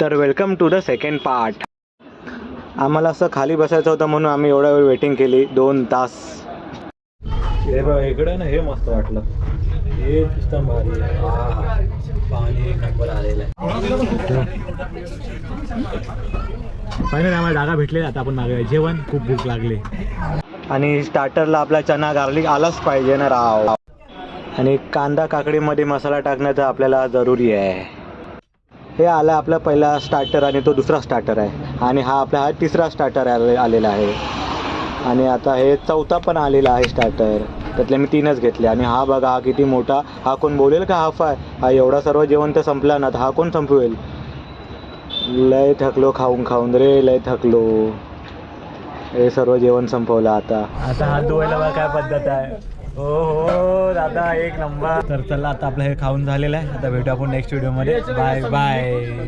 तर welcome to the second part. आम्हाला असं खाली बसायचं होतं म्हणून आम्ही एवढा वेळ वेटिंग केली 2 तास. हे बघ इकडे ना हे मस्त वाटलं. हे सिस्टम भारी आहे. पाणी एक नंबर आलेलं आहे. फायनली आम्हाला जागा भेटली. आता आपण मागे जेवण. खूप भूक लागली आणि स्टार्टरला आपला चना गार्लिक आलाच पाहिजे ना राव. आणि कांदा काकडीमध्ये मसाला टाकण्याचं आपल्याला जरुरी आहे. हे आला आपला पहिला स्टार्टर आणि तो दुसरा स्टार्टर आहे आणि हा आपला हा तिसरा स्टार्टर आलेला आहे आणि आता हे चौथा पण आलेला आहे स्टार्टर. त्यातले मी 3च घेतले आणि हा बघा हा किती मोठा. हा कोण बोलेल का हाफ आहे. हा एवढा सर्व जेवण तर संपला ना, तर हा कोण संपवेल. लय थकलो खाऊन खाऊन रे, लय थकलो. हे सर्व जेवण संपवलं. आता हात धुवायला बघा काय पद्धत आहे. हो हो दादा एक नंबर. तर चला आता आपलं हे खाऊन झालेलं आहे. आता भेटू आपण नेक्स्ट व्हिडिओमध्ये. Bye bye.